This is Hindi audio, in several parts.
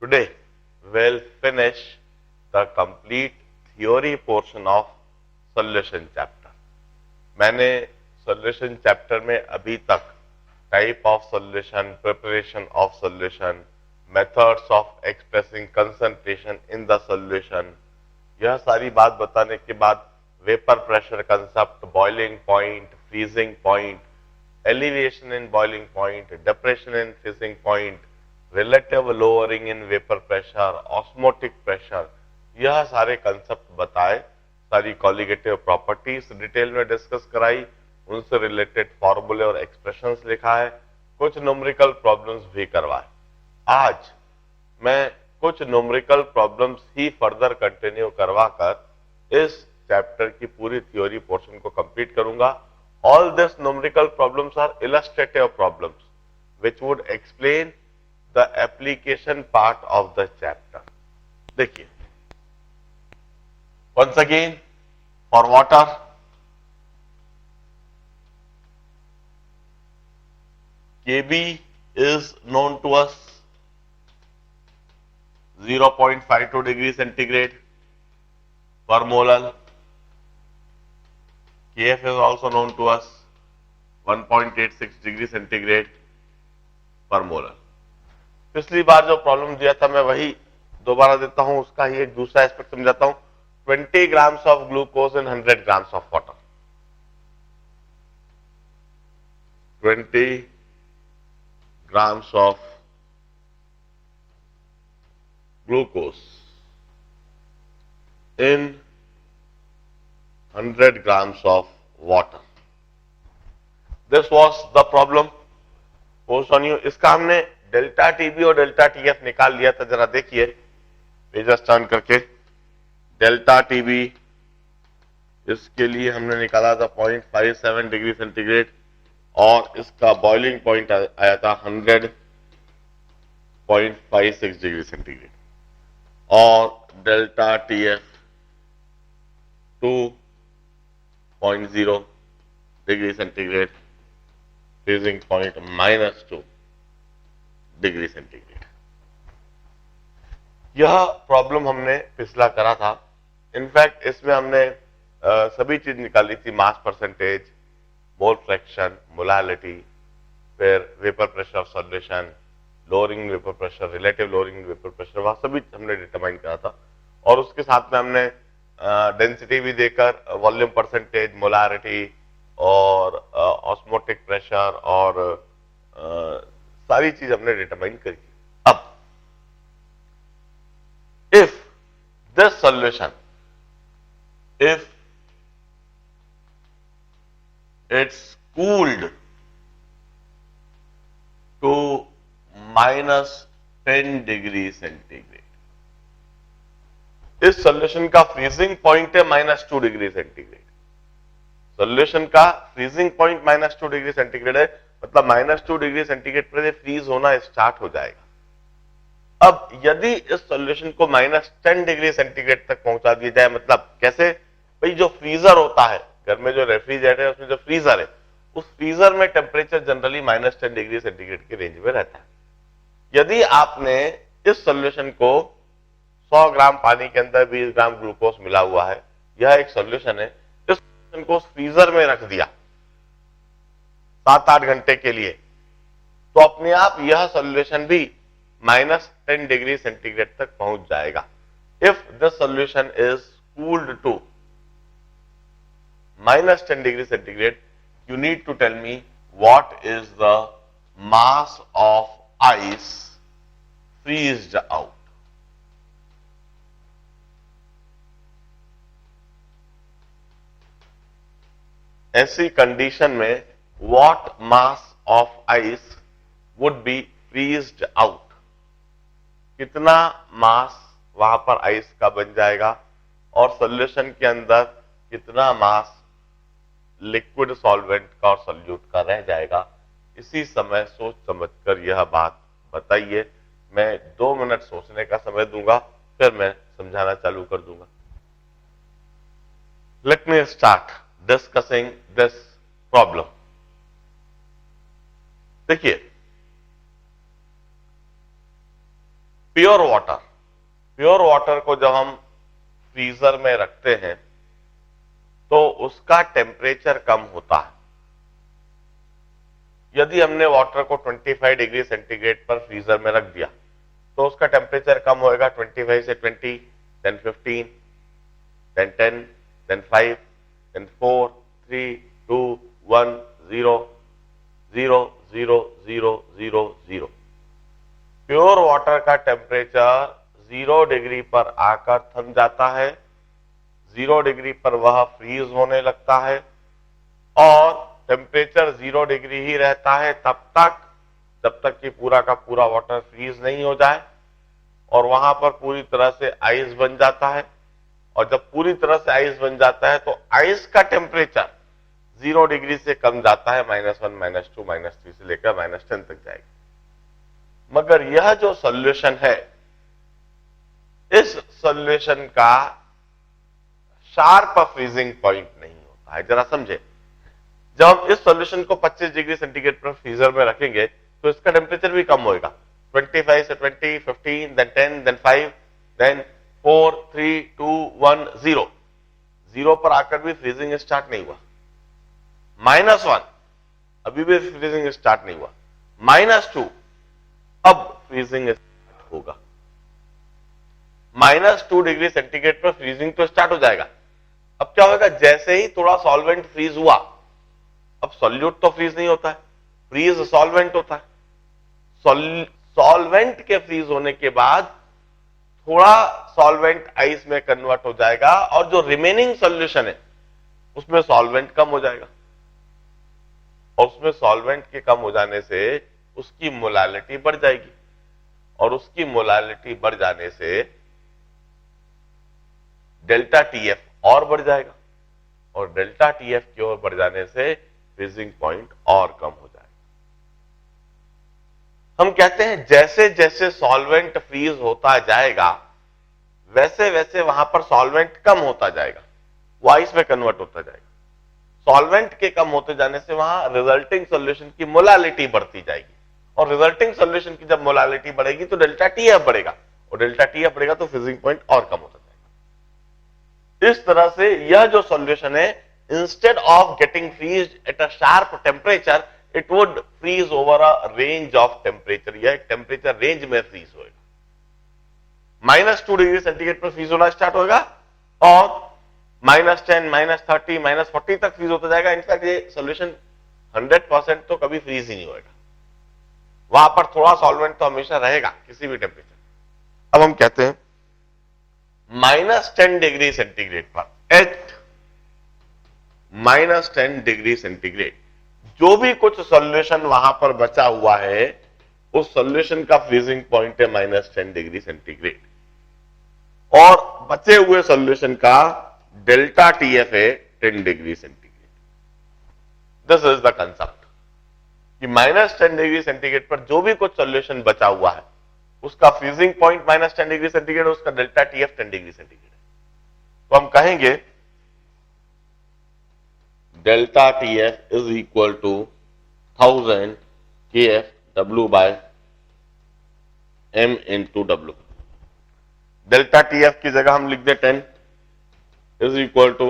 Today we'll finish the complete theory portion of solution chapter. मैंने solution chapter में अभी तक type of solution, preparation of solution, methods of expressing concentration in the solution, यह सारी बात बताने के बाद vapour pressure concept, boiling point, freezing point, elevation in boiling point, depression in freezing point, relative lowering in vapour pressure, osmotic pressure, यह सारे कंसेप्ट बताए, सारी कॉलिगेटिव प्रॉपर्टीज डिटेल में डिस्कस कराई, उनसे रिलेटेड फॉर्मूले और एक्सप्रेशंस लिखा है, कुछ न्यूमेरिकल प्रॉब्लम्स भी करवाए। आज मैं कुछ न्यूमेरिकल प्रॉब्लम्स ही फर्दर कंटिन्यू करवाकर इस चैप्टर की पूरी थ्योरी पोर्शन को कंप्लीट करूंगा। All this numerical problems are illustrative problems which would explain the application part of the chapter. देखिए, once again for water, Kb is known to us 0.52 degree centigrade per molal. Kf is also known to us 1.86 degree centigrade per molar. पिछली बार जो प्रॉब्लम दिया था मैं वही दोबारा देता हूं, उसका ही एक दूसरा एस्पेक्ट समझाता हूं। 20 grams of glucose in 100 grams of water. 20 grams of glucose in 100 grams of water. This was the problem posed on you. इसका हमने डेल्टा टीबी और डेल्टा टीएफ निकाल लिया था, जरा देखिए पेजेस टर्न करके। डेल्टा टीबी इसके लिए हमने निकाला था 0.57 डिग्री सेंटीग्रेड और इसका बॉइलिंग पॉइंट आया था 100.56 डिग्री सेंटीग्रेड और delta TF 2.0 degree centigrade, freezing point -2 degree centigrade. यह प्रॉब्लम हमने पिछला करा था। इनफैक्ट इसमें हमने सभी चीज निकाली थी, mass percentage, mole fraction, molality, फिर vapour pressure solution, lowering vapour pressure, relative lowering vapour pressure, वह सभी हमने डिटरमाइन करा था। और उसके साथ में हमने डेंसिटी भी देकर वॉल्यूम परसेंटेज, मोलारिटी और ऑस्मोटिक प्रेशर और सारी चीज हमने डिटरमाइन करी। अब if this solution, if it's cooled to -10 degree centigrade, इस सॉल्यूशन का फ्रीजिंग पॉइंट है -2 डिग्री सेंटीग्रेड। सॉल्यूशन का फ्रीजिंग पॉइंट -2 डिग्री सेंटीग्रेड है, मतलब -2 डिग्री सेंटीग्रेड पर फ्रीज होना स्टार्ट हो जाएगा। अब यदि इस सॉल्यूशन को -10 डिग्री सेंटीग्रेड तक पहुंचा दिया जाए, मतलब कैसे भाई, जो फ्रीजर होता है घर में, जो रेफ्रिजरेटर है उसमें जो फ्रीजर है, उस फ्रीजर में टेम्परेचर जनरली -10 डिग्री सेंटीग्रेड के रेंज में रहता है। यदि आपने इस सॉल्यूशन को 100 ग्राम पानी के अंदर 20 ग्राम ग्लूकोज मिला हुआ है, यह एक सॉल्यूशन है, इस सॉल्यूशन को फ्रीजर में रख दिया 7-8 घंटे के लिए, तो अपने आप यह सॉल्यूशन भी -10 डिग्री सेंटीग्रेड तक पहुंच जाएगा। If this solution is cooled to -10 degree centigrade, you need to tell me what is the mass of ice freezed out. ऐसी कंडीशन में what mass of ice would be freezed out? कितना मास वहां पर आइस का बन जाएगा और सॉल्यूशन के अंदर कितना मास लिक्विड सॉल्वेंट का और सॉल्यूट का रह जाएगा। इसी समय सोच समझकर यह बात बताइए। मैं 2 मिनट सोचने का समय दूंगा, फिर मैं समझाना चालू कर दूंगा। Let me start discussing this problem. देखिए, प्योर वाटर को जब हम फ्रीजर में रखते हैं तो उसका टेम्परेचर कम होता है। यदि हमने वाटर को 25 डिग्री सेंटीग्रेड पर फ्रीजर में रख दिया तो उसका टेम्परेचर कम होएगा 25 से 20, then 15, then 10, then 5, then 4, 3, 2, 1, 0, 0, 0, 0, 0, 0। Pure water का टेम्परेचर 0 डिग्री पर आकर थम जाता है, 0 डिग्री पर वह फ्रीज होने लगता है और टेम्परेचर 0 डिग्री ही रहता है तब तक जब तक कि पूरा का पूरा वाटर फ्रीज नहीं हो जाए और वहां पर पूरी तरह से आइस बन जाता है। और जब पूरी तरह से आइस बन जाता है तो आइस का टेम्परेचर 0 डिग्री से कम जाता है, -1, -2, -3 से लेकर -10 तक जाएगी। मगर यह जो सॉल्यूशन है, इस सॉल्यूशन का शार्प फ्रीजिंग पॉइंट नहीं होता है। जरा समझे, जब हम इस सॉल्यूशन को 25 डिग्री सेंटीग्रेड पर फ्रीजर में रखेंगे तो इसका टेम्परेचर भी कम होगा, 25 से 20, 15, देन 10, देन 5, देन 4, 3, 2, 1, 0। 0 पर आकर भी फ्रीजिंग स्टार्ट नहीं हुआ। -1 अभी भी फ्रीजिंग स्टार्ट नहीं हुआ। -2 अब फ्रीजिंग स्टार्ट होगा। -2 डिग्री सेंटीग्रेड पर फ्रीजिंग तो स्टार्ट हो जाएगा। अब क्या होगा, जैसे ही थोड़ा सॉल्वेंट फ्रीज हुआ, अब सॉल्यूट तो फ्रीज नहीं होता है, फ्रीज सॉल्वेंट होता है। सॉल्वेंट के फ्रीज होने के बाद थोड़ा सॉल्वेंट आइस में कन्वर्ट हो जाएगा और जो रिमेनिंग सॉल्यूशन है उसमें सॉल्वेंट कम हो जाएगा और उसमें सॉल्वेंट के कम हो जाने से उसकी मोलालिटी बढ़ जाएगी और उसकी मोलालिटी बढ़ जाने से डेल्टा टीएफ और बढ़ जाएगा और डेल्टा टीएफ की ओर बढ़ जाने से फ्रीजिंग पॉइंट और कम हो जाएगा। हम कहते हैं जैसे जैसे सॉल्वेंट फ्रीज होता जाएगा वैसे वैसे वहां पर सॉल्वेंट कम होता जाएगा, वो आइस में कन्वर्ट होता जाएगा। सॉल्वेंट के कम होते जाने से वहां रिजल्टिंग सॉल्यूशन की मोलालिटी बढ़ती जाएगी और रिजल्टिंग सॉल्यूशन की जब मोलालिटी बढ़ेगी तो डेल्टा टीएफ बढ़ेगा और डेल्टा टीएफ बढ़ेगा तो फ्रीजिंग पॉइंट और कम होता जाएगा। इस तरह से यह जो सॉल्यूशन है, instead of getting freezed at a sharp temperature, it would freeze over a range of temperature. यह टेम्परेचर रेंज में फ्रीज होगा। -2 डिग्री सेंटीग्रेड पर फ्रीज होना स्टार्ट होगा और -10, -30, -40 तक फ्रीज होता जाएगा। इनफैक्ट ये सॉल्यूशन 100% तो कभी फ्रीज ही नहीं होगा, वहां पर थोड़ा सॉल्वेंट तो हमेशा रहेगा किसी भी टेम्परेचर। अब हम कहते हैं -10 डिग्री सेंटीग्रेड पर, एट -10 डिग्री सेंटीग्रेड, जो भी कुछ सॉल्यूशन वहां पर बचा हुआ है उस सॉल्यूशन का फ्रीजिंग पॉइंट है -10 डिग्री सेंटीग्रेड और बचे हुए सॉल्यूशन का डेल्टा टीएफ है 10 degree centigrade. This is the concept कि -10 डिग्री सेंटीग्रेड पर जो भी कुछ सॉल्यूशन बचा हुआ है उसका फ्रीजिंग पॉइंट -10 डिग्री सेंटीग्रेड, उसका डेल्टा टीएफ 10 डिग्री सेंटीग्रेड है। तो हम कहेंगे delta TF is equal to 1000 KF W by M into W। Delta TF की जगह हम लिख दे 10 is equal to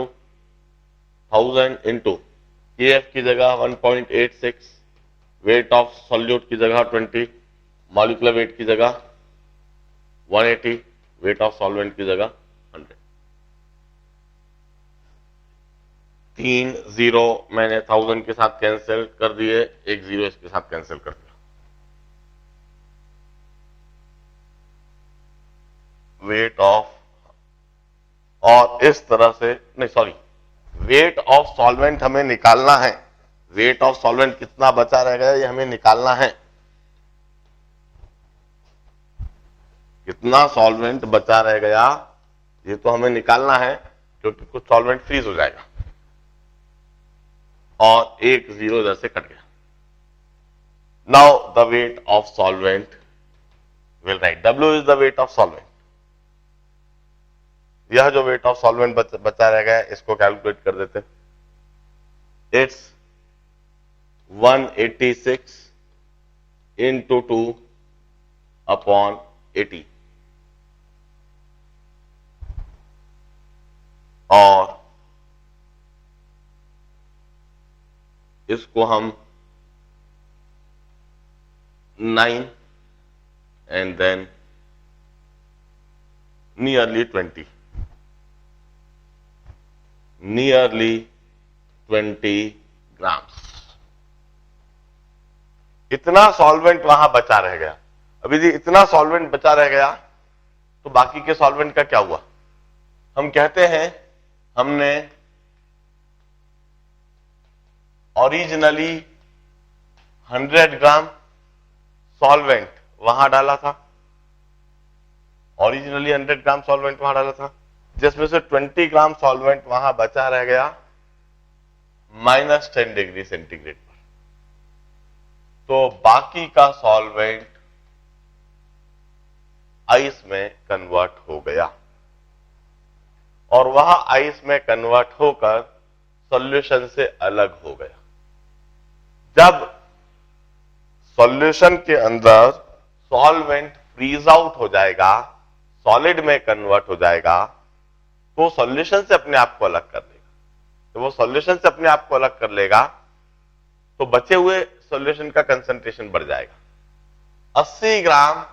1000 into KF की जगह 1.86, वेट ऑफ सॉल्यूट की जगह 20, मॉलिक्यूलर वेट की जगह 180, वेट ऑफ सॉल्वेंट की जगह 100। 3 0 मैंने 1000 के साथ कैंसिल कर दिए, एक 0 इसके साथ कैंसिल कर दिया। वेट ऑफ, और इस तरह से नहीं, सॉरी, वेट ऑफ सॉल्वेंट हमें निकालना है। वेट ऑफ सॉल्वेंट कितना बचा रह गया ये हमें निकालना है। कितना सॉल्वेंट बचा रह गया ये तो हमें निकालना है क्योंकि कुछ सॉल्वेंट फ्रीज हो जाएगा और एक 0 इधर से कट गया। Now the weight of solvent, will write W is the weight of solvent. यह जो वेट ऑफ सॉल्वेंट बचा रह गया इसको कैलकुलेट कर देते हैं। It's 186 into 2 upon 80। और इसको हम 9 एंड देन नियरली 20 ग्राम्स। इतना सॉल्वेंट वहां बचा रह गया। अभी जी इतना सॉल्वेंट बचा रह गया तो बाकी के सॉल्वेंट का क्या हुआ? हम कहते हैं हमने ओरिजिनली 100 ग्राम सॉल्वेंट वहां डाला था, ओरिजिनली 100 ग्राम सॉल्वेंट वहां डाला था, जिसमें से 20 ग्राम सॉल्वेंट वहां बचा रह गया -10 डिग्री सेंटीग्रेड पर। तो बाकी का सॉल्वेंट आइस में कन्वर्ट हो गया और वह आइस में कन्वर्ट होकर सॉल्यूशन से अलग हो गया। जब सॉल्यूशन के अंदर सॉल्वेंट फ्रीज आउट हो जाएगा, सॉलिड में कन्वर्ट हो जाएगा, तो सॉल्यूशन से अपने आप को अलग कर लेगा। तो वो सॉल्यूशन से अपने आप को अलग कर लेगा तो बचे हुए सॉल्यूशन का कंसंट्रेशन बढ़ जाएगा। 80 ग्राम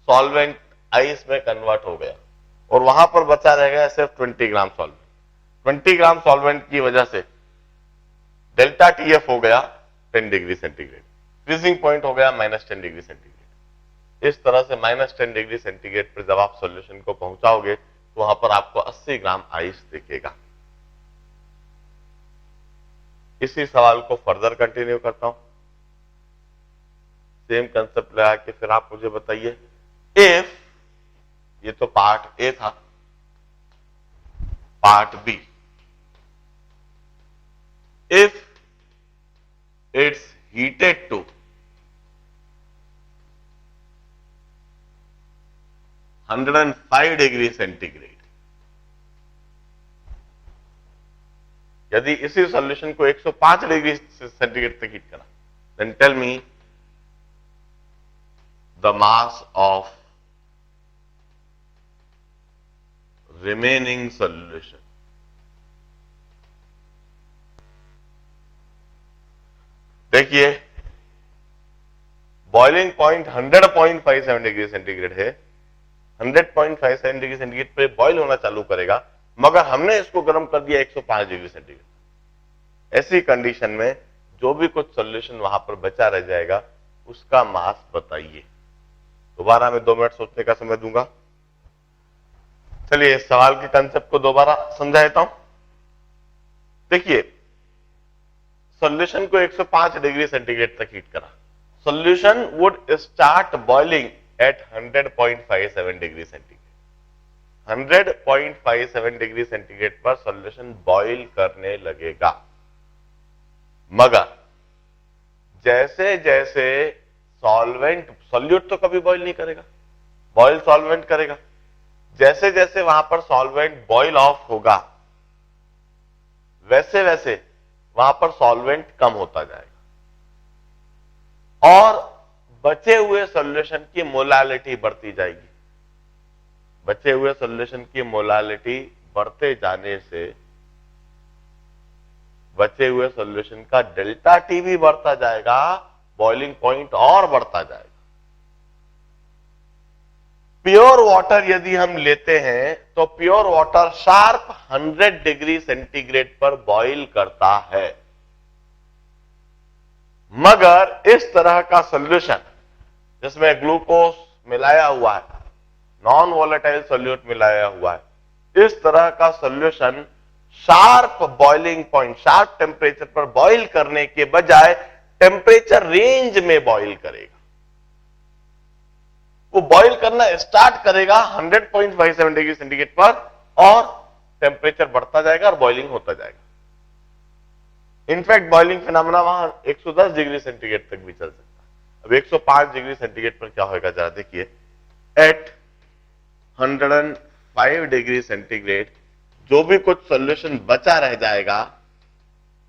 सॉल्वेंट आइस में कन्वर्ट हो गया और वहां पर बचा रह गया सिर्फ 20 ग्राम सॉल्वेंट। 20 ग्राम सॉल्वेंट की वजह से डेल्टा टीएफ हो गया 10 डिग्री सेंटीग्रेड, फ्रीजिंग पॉइंट हो गया -10 डिग्री सेंटीग्रेड। इस तरह से -10 डिग्री सेंटीग्रेड पर जब आप सॉल्यूशन को पहुंचाओगे तो वहां पर आपको 80 ग्राम आइस दिखेगा। इसी सवाल को फर्दर कंटिन्यू करता हूं, सेम कंसेप्ट लगा के फिर आप मुझे बताइए, इफ, ये तो पार्ट ए था, part B, if it's heated to 105 degree centigrade, यदि इसी सॉल्यूशन को 105 डिग्री सेंटीग्रेड तक हीट करा, then tell me the mass of remaining solution. देखिए बॉइलिंग पॉइंट 100.57 डिग्री सेंटीग्रेड है, 100.57 डिग्री सेंटीग्रेड पे बॉइल होना चालू करेगा, मगर हमने इसको गर्म कर दिया 105 डिग्री सेंटीग्रेड। ऐसी कंडीशन में जो भी कुछ सॉल्यूशन वहां पर बचा रह जाएगा उसका मास बताइए। दोबारा मैं 2 मिनट सोचने का समय दूंगा। चलिए इस सवाल के कंसेप्ट को दोबारा समझा देता हूं। देखिए सॉल्यूशन को 105 डिग्री सेंटीग्रेड तक हीट करा, solution would start boiling at 100.57 degree centigrade. 100.57 degree centigrade पर सॉल्यूशन बॉइल करने लगेगा, मगर जैसे जैसे सॉल्वेंट, सॉल्यूट तो कभी बॉइल नहीं करेगा, बॉइल सॉल्वेंट करेगा, जैसे जैसे वहां पर सॉल्वेंट बॉइल ऑफ होगा वैसे वैसे वहां पर सॉल्वेंट कम होता जाएगा और बचे हुए सॉल्यूशन की मोलालिटी बढ़ती जाएगी। बचे हुए सॉल्यूशन की मोलालिटी बढ़ते जाने से बचे हुए सॉल्यूशन का डेल्टा टी भी बढ़ता जाएगा, बॉइलिंग पॉइंट और बढ़ता जाएगा। प्योर वाटर यदि हम लेते हैं तो pure water sharp 100 degree centigrade पर बॉइल करता है, मगर इस तरह का सॉल्यूशन जिसमें ग्लूकोज मिलाया हुआ है, नॉन वोलेटाइल सॉल्यूट मिलाया हुआ है, इस तरह का solution sharp boiling point, sharp temperature पर बॉइल करने के बजाय टेम्परेचर रेंज में बॉइल करेगा। वो बॉइल करना स्टार्ट करेगा 100.57 डिग्री सेंटीग्रेड पर और टेम्परेचर बढ़ता जाएगा और बॉइलिंग होता जाएगा। इनफैक्ट बॉइलिंग फिनोमेना वहां 110 डिग्री सेंटीग्रेड तक भी चल सकता है। अब 105 डिग्री सेंटीग्रेड पर क्या होगा जरा देखिए। एट 105 डिग्री सेंटीग्रेड जो भी कुछ सॉल्यूशन बचा रह जाएगा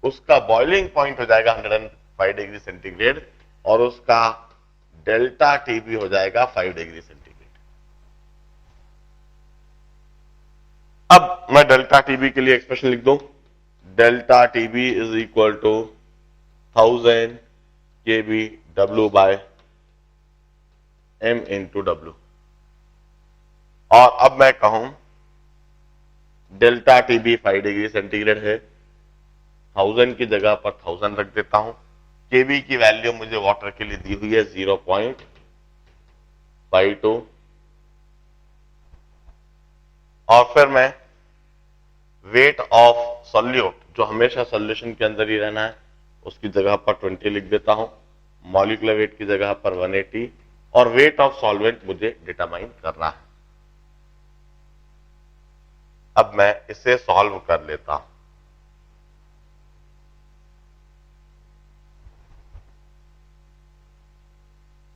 उसका बॉइलिंग पॉइंट हो जाएगा 105 डिग्री सेंटीग्रेड और उसका डेल्टा टी भी हो जाएगा 5 डिग्री सेंटीग्रेड। अब मैं डेल्टा टीबी के लिए एक्सप्रेशन लिख दूं, delta TB is equal to 1000 KB W by M into W. और अब मैं कहूं डेल्टा टीबी 5 डिग्री सेंटीग्रेड है, 1000 की जगह पर 1000 रख देता हूं। केबी की वैल्यू मुझे वाटर के लिए दी हुई है 0.52, और फिर मैं वेट ऑफ सॉल्यूट जो हमेशा सॉल्यूशन के अंदर ही रहना है उसकी जगह पर 20 लिख देता हूं, मॉलिक्यूलर वेट की जगह पर 180, और वेट ऑफ सॉल्वेंट मुझे डिटरमाइन करना है। अब मैं इसे सॉल्व कर लेता हूं।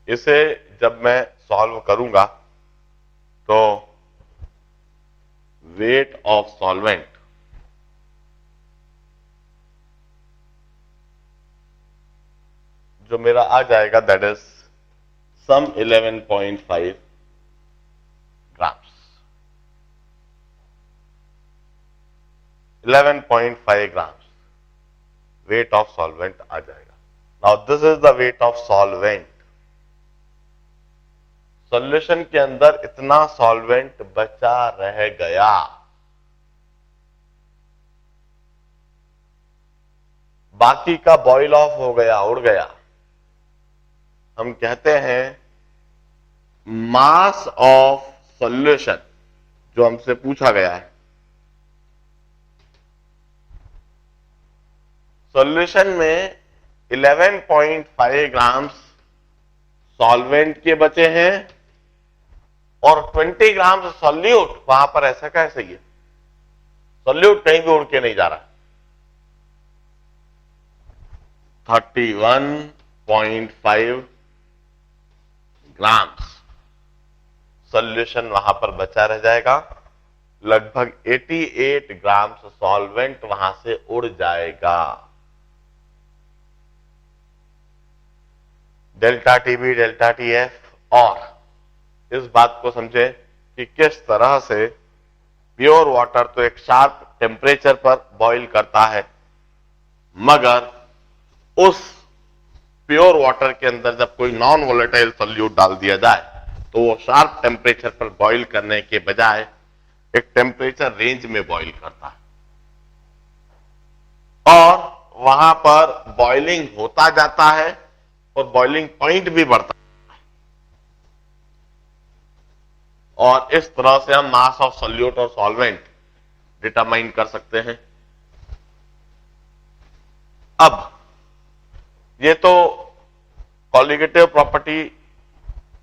इसे जब मैं सॉल्व करूंगा तो वेट ऑफ सॉल्वेंट जो मेरा आ जाएगा that is some 11.5 grams. 11.5 grams weight of solvent आ जाएगा। Now this is the weight of solvent. Solution के अंदर इतना सॉल्वेंट बचा रह गया, बाकी का बॉइल ऑफ हो गया, उड़ गया। हम कहते हैं मास ऑफ सॉल्यूशन जो हमसे पूछा गया है, सॉल्यूशन में 11.5 ग्राम्स सॉल्वेंट के बचे हैं और 20 ग्राम्स सॉल्यूट। वहां पर ऐसा कैसे ही है, सॉल्यूट कहीं भी उड़ के नहीं जा रहा। 31.5 ग्राम्स सॉल्यूशन वहां पर बचा रह जाएगा, लगभग 88 ग्राम्स सॉल्वेंट वहां से उड़ जाएगा। डेल्टा टीबी, डेल्टा टीएफ, और इस बात को समझे कि किस तरह से प्योर वाटर तो एक शार्प टेम्परेचर पर बॉईल करता है, मगर उस प्योर वाटर के अंदर जब कोई नॉन वोलेटाइल सॉल्यूट डाल दिया जाए तो वो शार्प टेम्परेचर पर बॉईल करने के बजाय एक टेम्परेचर रेंज में बॉईल करता है, और वहां पर बॉइलिंग होता जाता है और बॉइलिंग पॉइंट भी बढ़ता है। और इस तरह से हम मास ऑफ सॉल्यूट और सॉल्वेंट डिटरमाइन कर सकते हैं। अब ये तो कॉलिगेटिव प्रॉपर्टी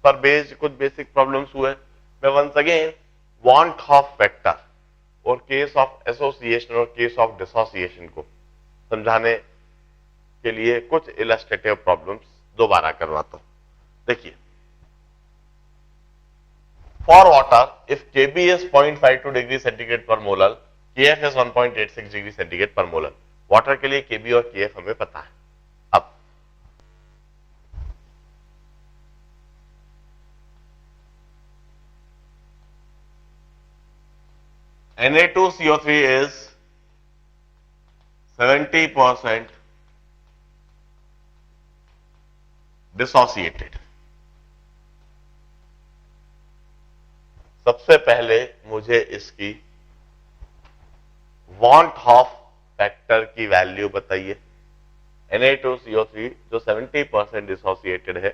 पर बेस्ड कुछ बेसिक प्रॉब्लम्स हुए। मैं once again van't of factor और केस ऑफ एसोसिएशन और केस ऑफ डिसोसिएशन को समझाने के लिए कुछ इलस्ट्रेटिव प्रॉब्लम्स दोबारा करवाता हूं। देखिए, for water if Kb is 0.52 degree centigrade per molar, Kf is 1.86 degree centigrade per molar. Water के लिए Kb और Kf हमें पता है। अब Na2CO3 is 70% dissociated। सबसे पहले मुझे इसकी वांट ऑफ फैक्टर की वैल्यू बताइए। Na2CO3 जो 70% डिसोसिएटेड है,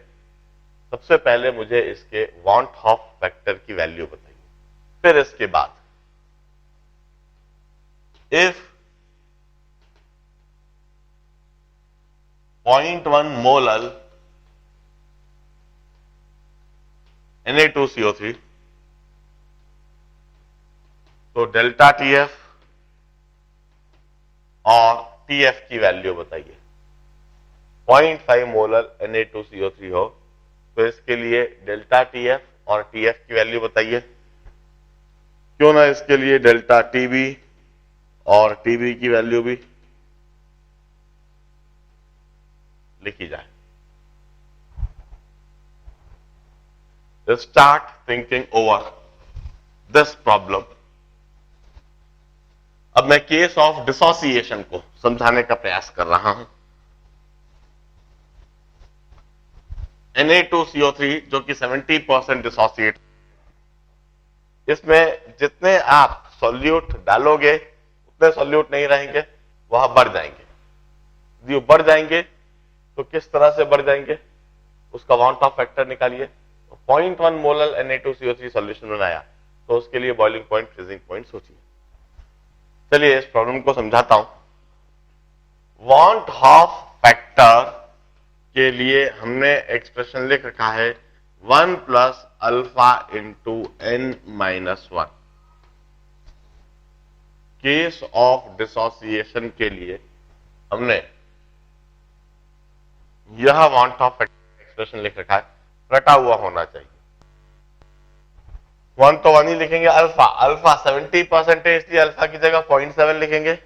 सबसे पहले मुझे इसके वांट ऑफ फैक्टर की वैल्यू बताइए। फिर इसके बाद if 0.1 मोलर Na2CO3 तो डेल्टा टीएफ और टीएफ की वैल्यू बताइए। 0.5 मोलर Na2CO3 हो तो इसके लिए डेल्टा टीएफ और टीएफ की वैल्यू बताइए। क्यों ना इसके लिए डेल्टा टीबी और टीबी की वैल्यू भी लिखी जाए। Start thinking over this problem अब मैं केस ऑफ डिसोसिएशन को समझाने का प्रयास कर रहा हूं। Na2CO3 जो कि 70% डिसोसिएट, इसमें जितने आप सॉल्यूट डालोगे उतने सॉल्यूट नहीं रहेंगे, वह बढ़ जाएंगे। यदि वो बढ़ जाएंगे तो किस तरह से बढ़ जाएंगे, उसका वांट ऑफ फैक्टर निकालिए। 0.1 मोलर Na2CO3 सॉल्यूशन बनाया तो उसके लिए बॉइलिंग पॉइंट, फ्रीजिंग पॉइंट सोचिए। चलिए इस प्रॉब्लम को समझाता हूं। वांट ऑफ फैक्टर के लिए हमने एक्सप्रेशन लिख रखा है 1 plus alpha into n minus 1। Case of dissociation के लिए हमने यह वांट ऑफ फैक्टर एक्सप्रेशन लिख रखा है, रटा हुआ होना चाहिए। 1 तो 1 ही लिखेंगे, अल्फा अल्फा 70% है इसलिए अल्फा की जगह 0.7 लिखेंगे,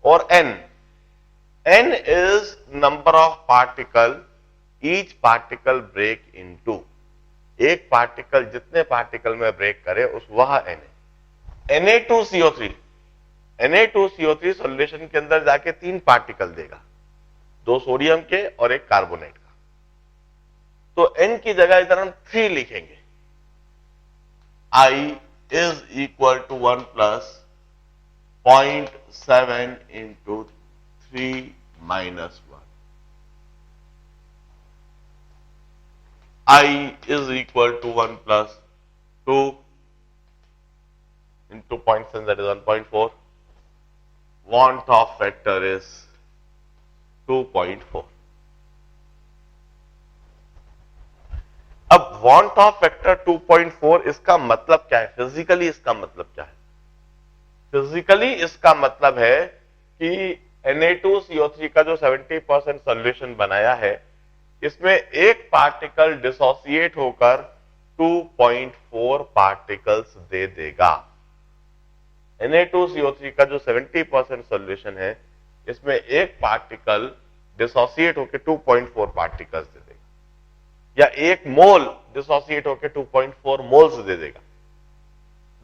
और n is number of particle each particle break into. एक पार्टिकल जितने पार्टिकल में ब्रेक करे उस वह n है। Na2CO3 सॉल्यूशन के अंदर जाके 3 पार्टिकल देगा, 2 सोडियम के और 1 कार्बोनेट का। तो n की जगह इधर हम 3 लिखेंगे। I is equal to 1 plus 0.7 into 3 minus 1. I is equal to 1 plus 2 into 0.7, that is 1.4. Want of factor is 2.4. अब वांट ऑफ फैक्टर 2.4, इसका मतलब क्या है फिजिकली? इसका मतलब क्या है फिजिकली? इसका मतलब है कि Na2CO3 का जो 70% सॉल्यूशन बनाया है, इसमें एक पार्टिकल डिसोसिएट होकर 2.4 पार्टिकल्स दे देगा। Na2CO3 का जो 70% सॉल्यूशन है, इसमें एक पार्टिकल डिसोसिएट होकर 2.4 पार्टिकल्स दे देगा, या एक मोल डिसोसिएट होकर 2.4 मोल्स दे देगा।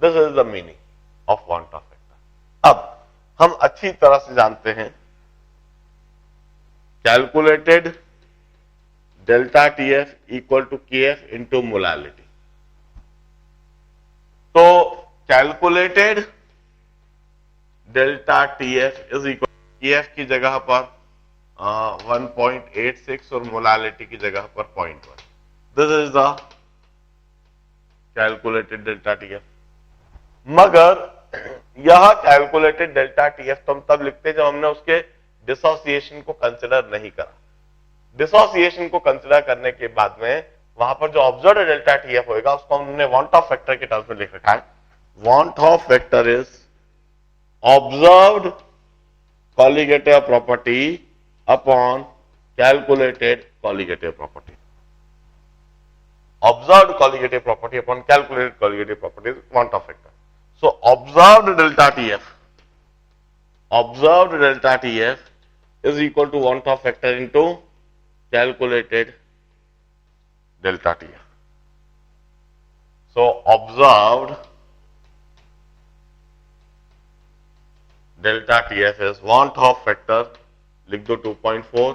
This is the meaning of Van't of factor. अब हम अच्छी तरह से जानते हैं calculated delta TF equal to KF into molality. तो calculated delta TF is equal KF की जगह पर 1.86 और मोलालिटी की जगह पर 0.1। This is the calculated delta TF. मगर यह कैलकुलेटेड डेल्टा टीएफ तो हम तब लिखते हैं जब हमने उसके डिसोसिएशन को कंसिडर नहीं करा। डिसोसिएशन को कंसिडर करने के बाद में वहां पर जो ऑब्जर्व्ड डेल्टा टीएफ होगा उसको हमने वांट ऑफ फैक्टर के टर्म्स में लिख रखा है। Want of factor is observed colligative property upon calculated colligative property. Observed colligative property upon calculated colligative property is want of factor. So observed delta TF is equal to want of factor into calculated delta TF. So observed delta TF is want of factor, लिख दो 2.4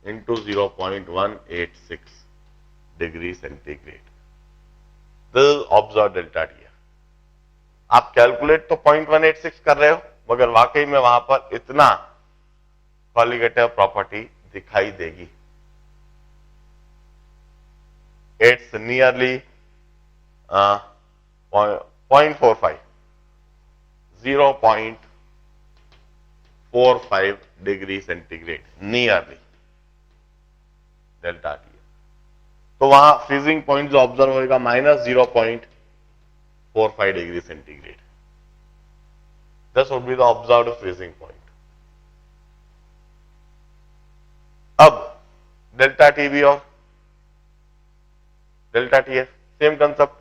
into 0.186 degree centigrade. This observe delta TF. आप कैलकुलेट तो 0.186 कर रहे हो, मगर वाकई में वहां पर इतना कॉलिगेटिव प्रॉपर्टी दिखाई देगी। It's nearly 0.45 degree centigrade nearly delta T. तो वहां फ्रीजिंग पॉइंट जो ऑब्जर्व होगा -0.45 degree centigrade. This would be the observed freezing point. अब डेल्टा टीबी और डेल्टा टीएफ सेम कंसेप्ट।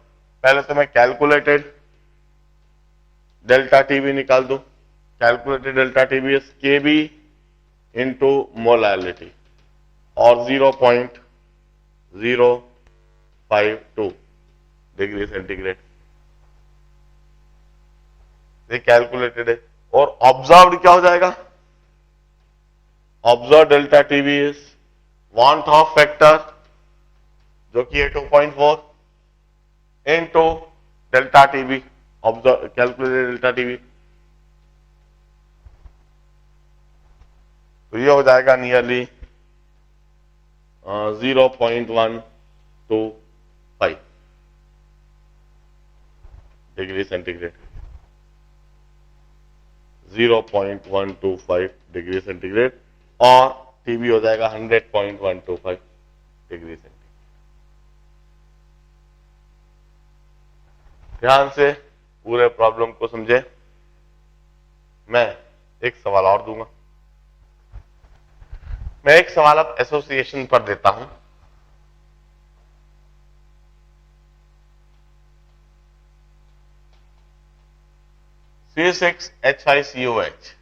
पहले तो मैं कैलकुलेटेड डेल्टा टीबी निकाल दूं। Calculated delta TB is KB into molality और 0.052 डिग्री सेंटीग्रेड। ये कैलकुलेटेड है। और ऑब्जर्व्ड क्या हो जाएगा? Observe delta TV is want of factor जो कि है 2.4 into delta TV, observe calculated delta TV, तो ये हो जाएगा nearly 0.125 degree centigrade, 0.125 degree centigrade, और टीवी हो जाएगा 100.125 डिग्री सेंटीग्रेड। ध्यान से पूरे प्रॉब्लम को समझे। मैं एक सवाल और दूंगा। मैं एक सवाल अब एसोसिएशन पर देता हूं। C6H5COH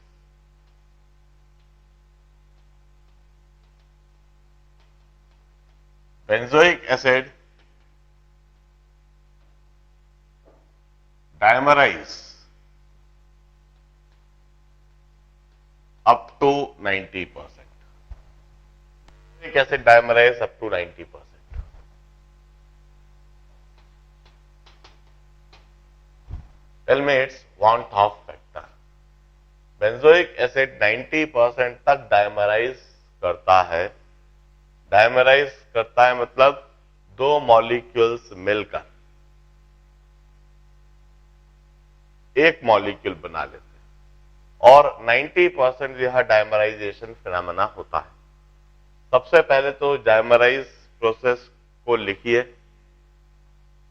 benzoic acid dimerize up to 90%. Benzoic acid dimerize up to 90%. Tell me its want of factor. Benzoic acid 90% तक डायमराइज करता है। डायमराइज करता है मतलब दो मॉलिक्यूल्स मिलकर एक मॉलिक्यूल बना लेते हैं, और 90% यह डायमराइजेशन फिनोमेना होता है। सबसे पहले तो डायमराइज प्रोसेस को लिखिए,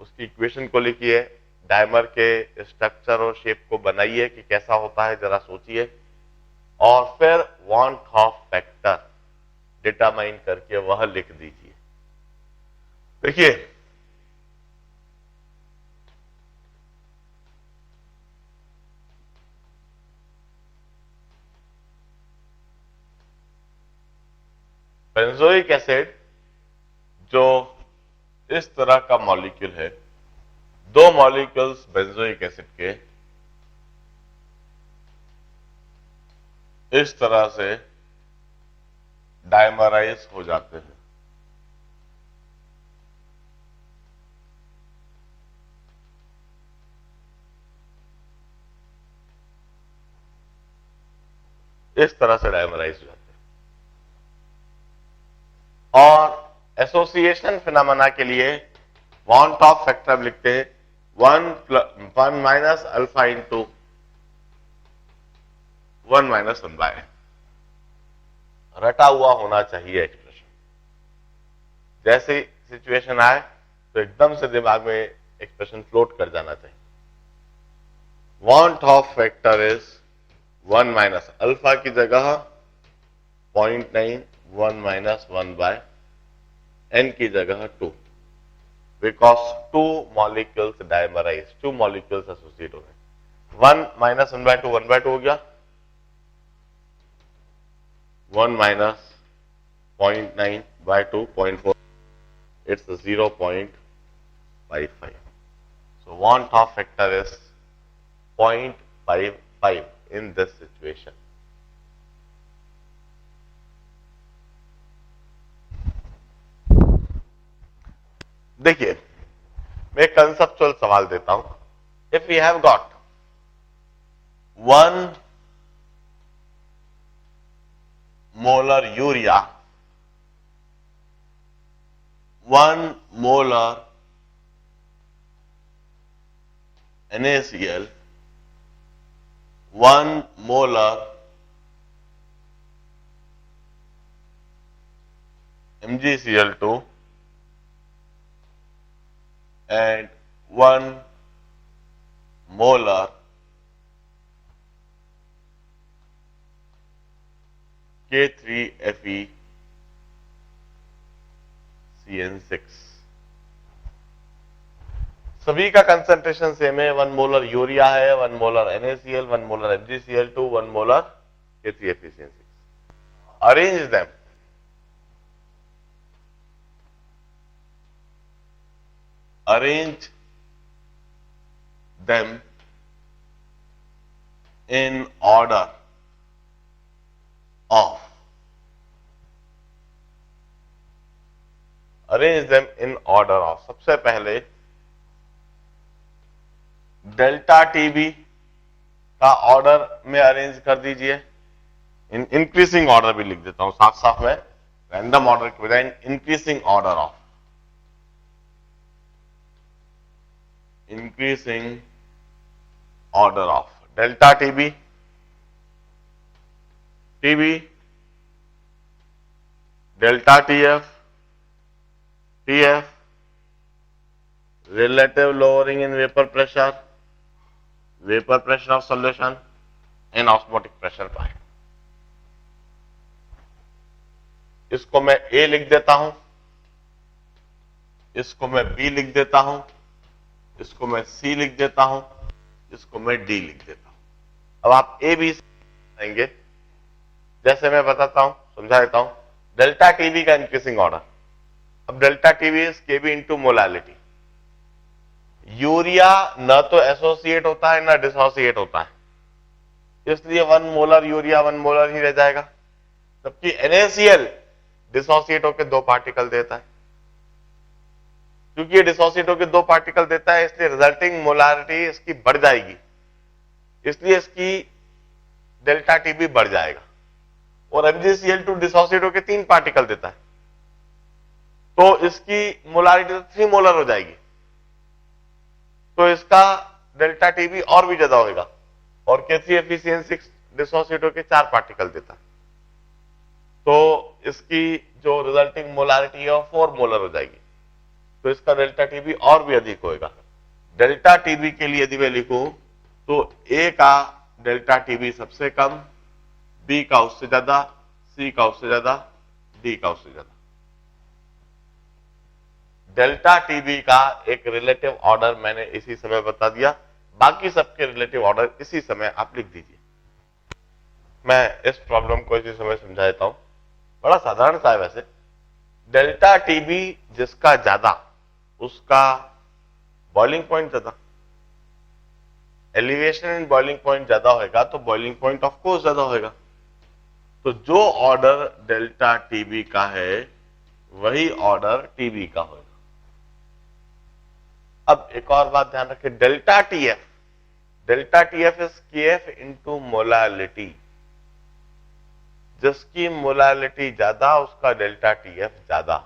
उसकी इक्वेशन को लिखिए, डायमर के स्ट्रक्चर और शेप को बनाइए कि कैसा होता है, जरा सोचिए, और फिर वांट ऑफ फैक्टर डिटरमाइन करके वह लिख दीजिए। देखिए, बेंजोइक एसिड जो इस तरह का मॉलिक्यूल है, दो मॉलिक्यूल्स बेंजोइक एसिड के इस तरह से डायमराइज हो जाते हैं। इस तरह से डायमराइज हो जाते हैं, और एसोसिएशन फिनोमेना के लिए वांट ऑफ फैक्टर लिखते हैं 1 minus alpha into 1 minus 1 by. रटा हुआ होना चाहिए एक्सप्रेशन। जैसे सिचुएशन आए तो एकदम से दिमाग में एक्सप्रेशन फ्लोट कर जाना चाहिए। Want of factor is 1 minus alpha की जगह 0.9 1 माइनस 1 बाय एन की जगह 2, because 2 molecules dimerise, 2 molecules associate हो गए। 1 माइनस 1 बाय 2 1 बाय 2 हो गया, 1 minus 0.9 by 2 0.4, it's 0.55. So want of factor is 0.55 in this situation. देखिए, मैं कंसेप्चुअल सवाल देता हूं। If we have got 1 molar urea, 1 molar NaCl, 1 molar MgCl2, and 1 molar K3FeCN6। सभी का कंसंट्रेशन सेम है। 1 मोलर यूरिया है, 1 molar NaCl, 1 molar MgCl2, 1 molar K3FeCN6। Arrange them. Arrange them in order of, arrange them in order of, सबसे पहले डेल्टा टीबी का ऑर्डर में अरेंज कर दीजिए, इंक्रीजिंग ऑर्डर भी लिख देता हूं साथ साथ में, रैंडम ऑर्डर के बजाय increasing order of, increasing order of delta TB, TB delta TF, TF relative lowering in vapor pressure of solution and osmotic pressure pi. इसको मैं A लिख देता हूं, इसको मैं B लिख देता हूं, इसको मैं C लिख देता हूं, इसको मैं D लिख देता हूं। अब आप A B आएंगे, जैसे मैं बताता हूं, समझा देता हूं। डेल्टा टीबी का इंक्रीजिंग ऑर्डर, अब delta TB is KB into molality. Urea न तो एसोसिएट होता है ना डिसोसिएट होता है, इसलिए 1 मोलर यूरिया 1 मोलर ही रह जाएगा, जबकि NaCl डिसोसिएट होकर 2 पार्टिकल देता है। क्योंकि ये डिसोसिएट होकर 2 पार्टिकल देता है, इसलिए रिजल्टिंग मोलारिटी इसकी बढ़ जाएगी, इसलिए इसकी डेल्टा टीबी बढ़ जाएगा। और MgCl2 डिसोसिएट होकर 3 पार्टिकल देता है, तो इसकी मोलारिटी 3 मोलर हो जाएगी, तो इसका डेल्टा टीबी और भी ज्यादा होगा। और K3FeCN6 डिसोसिएट होकर 4 पार्टिकल देता है, तो इसकी जो रिजल्टिंग मोलारिटी है 4 मोलर हो जाएगी, तो इसका डेल्टा टीबी और भी अधिक होगा। डेल्टा टीबी के लिए यदि मैं लिखूं तो A का डेल्टा टीबी सबसे कम, B का उससे ज्यादा, C का उससे ज्यादा, D का उससे ज्यादा। डेल्टा टीबी का एक रिलेटिव ऑर्डर मैंने इसी समय बता दिया, बाकी सबके रिलेटिव ऑर्डर इसी समय आप लिख दीजिए। मैं इस प्रॉब्लम को इसी समय समझा देता हूं, बड़ा साधारण सा है वैसे। डेल्टा टीबी जिसका ज्यादा उसका बॉइलिंग पॉइंट ज्यादा, एलिवेशन इन बॉइलिंग पॉइंट ज्यादा होगा तो बॉइलिंग पॉइंट ऑफ कोर्स ज्यादा होगा। तो जो ऑर्डर डेल्टा टीबी का है वही ऑर्डर टीबी का होगा। अब एक और बात ध्यान रखें, delta TF is KF into molality. जिसकी मोलालिटी ज्यादा उसका डेल्टा टीएफ ज्यादा।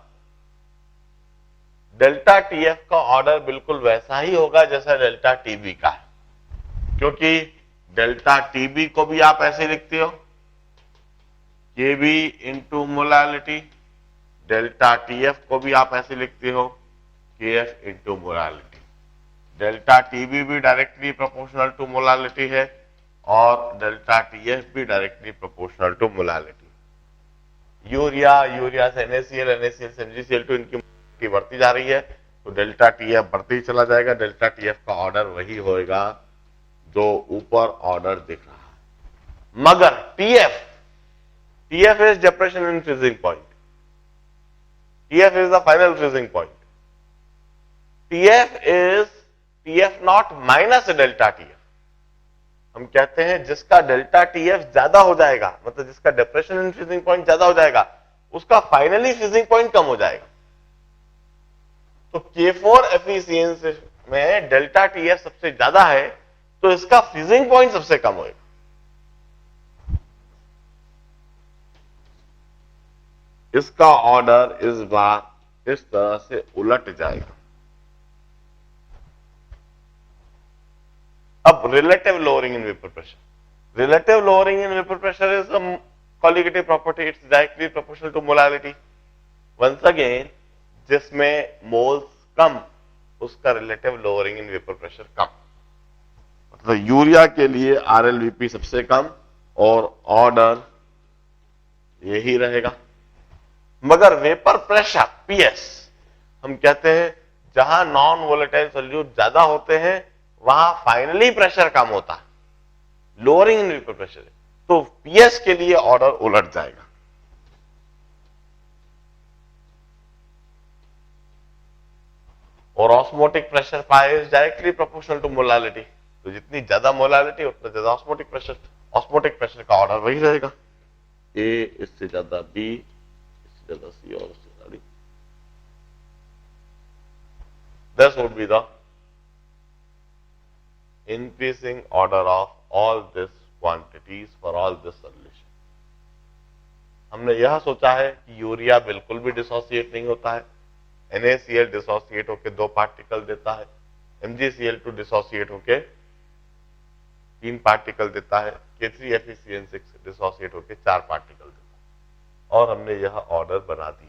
डेल्टा टीएफ का ऑर्डर बिल्कुल वैसा ही होगा जैसा डेल्टा टीबी का है, क्योंकि डेल्टा टीबी को भी आप ऐसे लिखते हो, KB into molality. Delta TF को भी आप ऐसे लिखते हो, KF into molality. Delta TB भी डायरेक्टली प्रोपोर्शनल टू मोलालिटी है और डेल्टा टीएफ भी directly proportional to molality. Urea से NaCl, NaCl से MgCl2 इनकी बढ़ती जा रही है, तो डेल्टा टीएफ बढ़ते ही चला जाएगा। डेल्टा टीएफ का ऑर्डर वही होएगा जो ऊपर ऑर्डर दिख रहा है। मगर TF is depression in freezing point, TF is the final freezing point. TF not minus delta TF. हम कहते हैं जिसका डेल्टा टीएफ ज्यादा हो जाएगा, मतलब जिसका डिप्रेशन इन फ्रीजिंग पॉइंट ज्यादा हो जाएगा, उसका फाइनली फ्रीजिंग पॉइंट कम हो जाएगा। तो K4FeCN में डेल्टा टीएफ सबसे ज्यादा है, तो इसका फ्रीजिंग पॉइंट सबसे कम होगा। इसका ऑर्डर इस बार इस तरह से उलट जाएगा। अब relative lowering in vapour pressure. Relative lowering in vapour pressure is a colligative property, it's directly proportional to molality. Once again, जिसमें मोल्स कम उसका relative lowering in vapour pressure कम। मतलब यूरिया के लिए RLVP सबसे कम और ऑर्डर यही रहेगा। मगर वेपर प्रेशर PS, हम कहते हैं जहां नॉन वोलेटाइल सोल्यूट ज्यादा होते हैं वहां फाइनली प्रेशर कम होता है, लोअरिंग इन वेपर प्रेशर। तो PS के लिए ऑर्डर उलट जाएगा। और osmotic pressure pi is directly proportional to molality. तो जितनी ज्यादा मोलालिटी उतना ज्यादा ऑस्मोटिक प्रेशर का ऑर्डर वही रहेगा, ए इससे ज्यादा बी, इससे ज्यादा सी और उससे ज्यादा D. This would be the increasing order of all these quantities for all this solution। हमने यह सोचा है कि यूरिया बिल्कुल भी डिसोसिएट नहीं होता है, NaCl डिसोसिएट होकर 2 पार्टिकल देता है, MgCl2 डिसोसिएट होकर 3 पार्टिकल देता है, K3FeCN6 डिसोसिएट होकर 4 पार्टिकल देता है, और हमने यह ऑर्डर बना दिया।